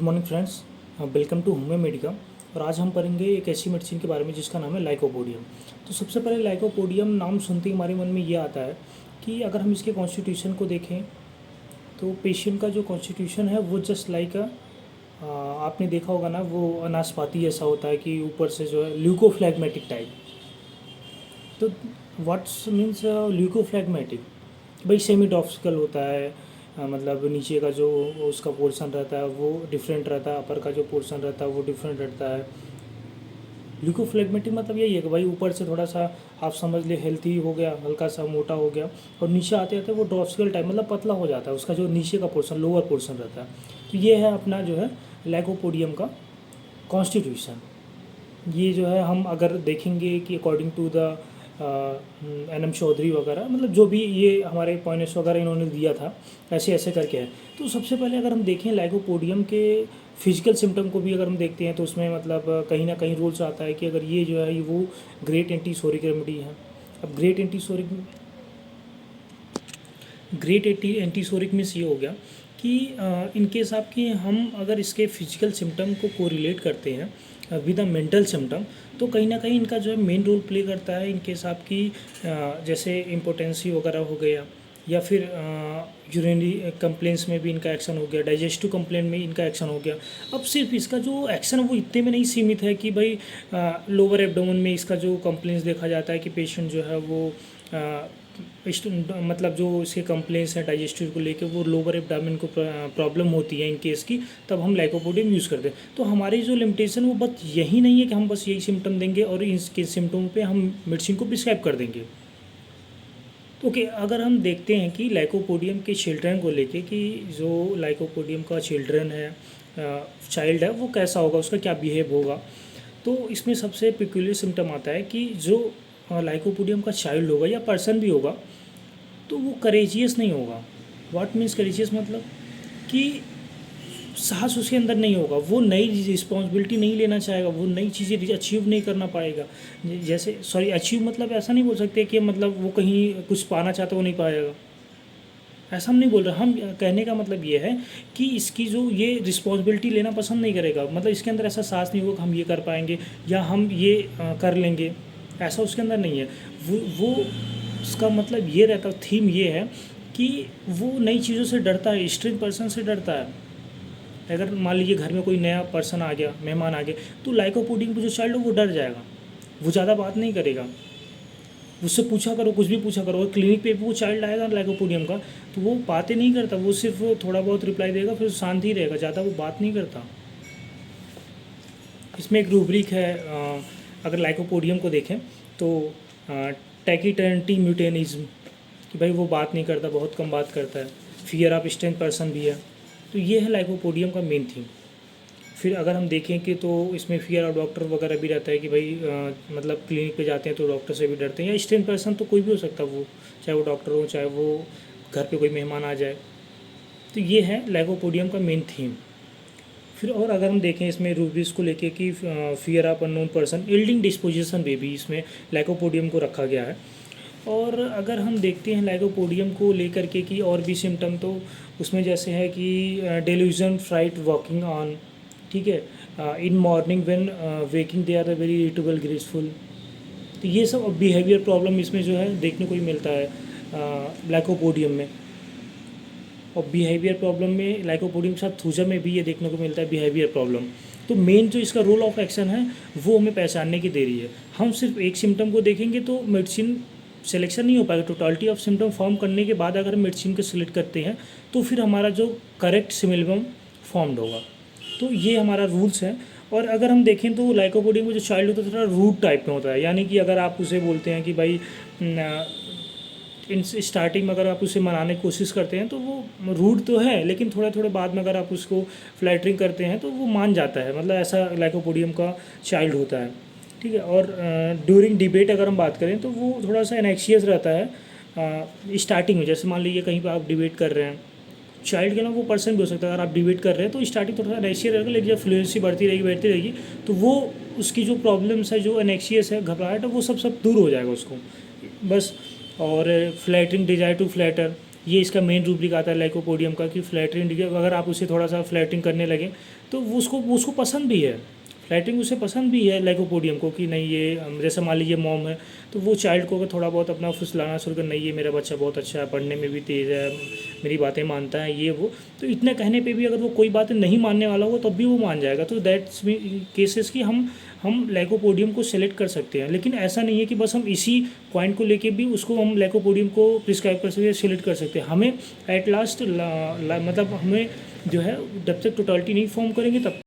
Morning friends, welcome to homoeo medica. और आज हम पढ़ेंगे एक ऐसी मेडिसिन के बारे में जिसका नाम है लाइकोपोडियम। तो सबसे पहले लाइकोपोडियम नाम सुनते ही हमारे मन में ये आता है कि अगर हम इसके कॉन्स्टिट्यूशन को देखें तो पेशेंट का जो कॉन्स्टिट्यूशन है वो जस्ट लाइक आपने देखा होगा ना, वो अनाशपाती ऐसा होता है कि ऊपर से जो है ल्यूकोफ्लैग्मेटिक टाइप। तो व्हाट्स मीन्स ल्यूकोफ्लैग्मेटिक, भाई सेमी टॉक्सिकल होता है। मतलब नीचे का जो उसका पोर्शन रहता है वो डिफरेंट रहता है, अपर का जो पोर्शन रहता है वो डिफरेंट रहता है। ल्यूकोफ्लेग्मेटिक मतलब यही है कि भाई ऊपर से थोड़ा सा आप समझ ले हेल्थी हो गया, हल्का सा मोटा हो गया, और नीचे आते आते वो ड्रॉप्सिकल टाइप मतलब पतला हो जाता है, उसका जो नीचे का पोर्शन लोअर पोर्शन रहता है। तो ये है अपना जो है लाइकोपोडियम का कॉन्स्टिट्यूशन। ये जो है हम अगर देखेंगे कि according to the N M Choudhary वगैरह, मतलब जो भी ये हमारे पॉइंट्स वगैरह इन्होंने दिया था, ऐसे ऐसे करके है। तो सबसे पहले अगर हम देखें लाइकोपोडियम के फिजिकल सिम्टम को भी अगर हम देखते हैं तो उसमें मतलब कहीं ना कहीं रूल्स आता है कि अगर ये जो है वो ग्रेट एंटीसोरिक रेमेडी है। अब ग्रेट एंटीसोरिक मीन्स ये हो गया कि इन केस आपकी हम अगर इसके फिजिकल सिम्टम को कोरिलेट करते हैं विद अ मेंटल सिम्टम, तो कहीं ना कहीं इनका जो है मेन रोल प्ले करता है। इन केस आपकी जैसे इम्पोटेंसी वगैरह हो गया, या फिर यूरिनरी कंप्लेंट्स में भी इनका एक्शन हो गया, डाइजेस्टिव कंप्लेंट में इनका एक्शन हो गया। अब सिर्फ इसका जो एक्शन है वो इतने में नहीं सीमित है कि भाई लोअर एब्डोमेन में इसका जो कंप्लेंट्स देखा जाता है कि पेशेंट जो है वो मतलब जो इसके कंप्लेंट्स हैं डाइजेस्टिव को लेके वो लोअर एब्डोमेन को प्रॉब्लम होती है इन केस की, तब हम लाइकोपोडियम यूज़ करते हैं। तो हमारी जो लिमिटेशन वो बस यही नहीं है कि हम बस यही सिम्टम देंगे और इसके सिम्टम पे हम मेडिसिन को प्रिस्क्राइब कर देंगे। ओके, अगर हम देखते हैं कि लाइकोपोडियम के चिल्ड्रन को लेके कि जो लाइकोपोडियम का चिल्ड्रन है, चाइल्ड है, वो कैसा होगा, उसका क्या बिहेव होगा। तो इसमें सबसे पिक्यूलियर सिम्टम आता है कि जो लाइकोपोडियम का चाइल्ड होगा या पर्सन भी होगा तो वो करेजियस नहीं होगा। व्हाट मीन्स करेजियस मतलब कि साहस उसके अंदर नहीं होगा, वो नई रिस्पॉन्सिबिलिटी नहीं लेना चाहेगा, वो नई चीज़ें अचीव नहीं करना पाएगा। जैसे सॉरी, अचीव मतलब ऐसा नहीं बोल सकते कि मतलब वो कहीं कुछ पाना चाहता वो नहीं पाएगा, ऐसा हम नहीं बोल रहे। हम कहने का मतलब ये है कि इसकी जो ये रिस्पॉन्सिबिलिटी लेना पसंद नहीं करेगा, मतलब इसके अंदर ऐसा साहस नहीं होगा कि हम ये कर पाएंगे या हम ये कर लेंगे, ऐसा उसके अंदर नहीं है। वो उसका मतलब ये रहता, थीम ये है कि वो नई चीज़ों से डरता है, स्ट्रेंज पर्सन से डरता है। अगर मान लीजिए घर में कोई नया पर्सन आ गया, मेहमान आ गए, तो लाइकोपोडियम जो चाइल्ड हो वो डर जाएगा, वो ज़्यादा बात नहीं करेगा। उससे पूछा करो, कुछ भी पूछा करो, क्लिनिक पे वो चाइल्ड आएगा लाइकोपोडियम का तो वो बातें नहीं करता, वो सिर्फ थोड़ा बहुत रिप्लाई देगा, फिर शांत ही रहेगा, ज़्यादा वो बात नहीं करता। इसमें एक रूब्रिक है, अगर लाइकोपोडियम को देखें तो टैकीटर्निटी म्यूटेनिज्म, कि भाई वो बात नहीं करता, बहुत कम बात करता है। फियर ऑफ स्ट्रेंथ पर्सन भी है। तो ये है लाइकोपोडियम का मेन थीम। फिर अगर हम देखें कि तो इसमें फियर ऑफ डॉक्टर वगैरह भी रहता है कि भाई मतलब क्लिनिक पे जाते हैं तो डॉक्टर से भी डरते हैं, या स्ट्रेंथ पर्सन तो कोई भी हो सकता है, वो चाहे वो डॉक्टर हो चाहे वो घर पे कोई मेहमान आ जाए। तो ये है लाइकोपोडियम का मेन थीम। फिर और अगर हम देखें इसमें रूब्रिक्स को लेके कि fear of unknown person, yielding disposition में भी इसमें लाइकोपोडियम को रखा गया है। और अगर हम देखते हैं लाइकोपोडियम को लेकर के कि और भी सिम्टम, तो उसमें जैसे है कि डेल्यूजन फ्राइट वॉकिंग ऑन, ठीक है, in morning when waking they are very irritable graceful. तो ये सब बिहेवियर प्रॉब्लम इसमें जो है देखने को ही मिलता है लाइकोपोडियम में। और बिहेवियर प्रॉब्लम में लाइकोपोडियम के साथ थूजा में भी ये देखने को मिलता है बिहेवियर प्रॉब्लम। तो मेन जो इसका रोल ऑफ एक्शन है वो हमें पहचानने की देरी है। हम सिर्फ एक सिम्टम को देखेंगे तो मेडिसिन सिलेक्शन नहीं हो पाएगा। टोटलिटी ऑफ सिम्टम फॉर्म करने के बाद अगर हम मेडिसिन को सिलेक्ट करते हैं तो फिर हमारा जो करेक्ट सिमिलम फॉर्म्ड होगा। तो ये हमारा रूल्स है। और अगर हम देखें तो लाइकोपोडियम में जो चाइल्ड होता है थोड़ा रूड टाइप में होता है, यानी कि अगर आप उसे बोलते हैं कि भाई इन स्टार्टिंग में अगर आप उसे मनाने की कोशिश करते हैं तो वो रूड तो है, लेकिन थोड़े थोड़े बाद में अगर आप उसको फ्लैटरिंग करते हैं तो वो मान जाता है, मतलब ऐसा लाइकोपोडियम का चाइल्ड होता है, ठीक है। और ड्यूरिंग डिबेट अगर हम बात करें तो वो थोड़ा सा एनेक्शियस रहता है स्टार्टिंग में। जैसे मान लीजिए कहीं पर आप डिबेट कर रहे हैं, चाइल्ड के ना वो पर्सन भी हो सकता है, अगर आप डिबेट कर रहे हैं तो स्टार्टिंग थोड़ा सा एनेक्शियस रहेगा, लेकिन जब फ्लुएंसी बढ़ती रहेगी तो वो उसकी जो प्रॉब्लम्स है, जो एनेक्शियस है, घबराहट है, वो सब दूर हो जाएगा उसको बस। और फ्लैटरिंग, डिजायर टू फ्लैटर, ये इसका मेन रूब्रिक आता है लाइकोपोडियम का कि फ्लैटरिंग, अगर आप उसे थोड़ा सा फ्लैटरिंग करने लगे तो वो उसको पसंद भी है, फ्लैटरिंग उसे पसंद भी है लाइकोपोडियम को कि नहीं ये जैसे मान लीजिए मॉम है तो वो चाइल्ड को अगर थोड़ा बहुत अपना फुसलाना शुरू कर, नहीं ये मेरा बच्चा बहुत अच्छा है, पढ़ने में भी तेज़ है, मेरी बातें मानता है ये वो, तो इतने कहने पे भी अगर वो कोई बातें नहीं मानने वाला हो तब भी वो मान जाएगा। तो दैट्स केसेस कि हम लाइकोपोडियम को सेलेक्ट कर सकते हैं, लेकिन ऐसा नहीं है कि बस हम इसी पॉइंट को लेके भी उसको हम लाइकोपोडियम को प्रिस्क्राइब कर सकते हैं, सेलेक्ट कर सकते हैं। हमें एट लास्ट मतलब हमें जो है जब तक टोटलिटी नहीं फॉर्म करेंगे तब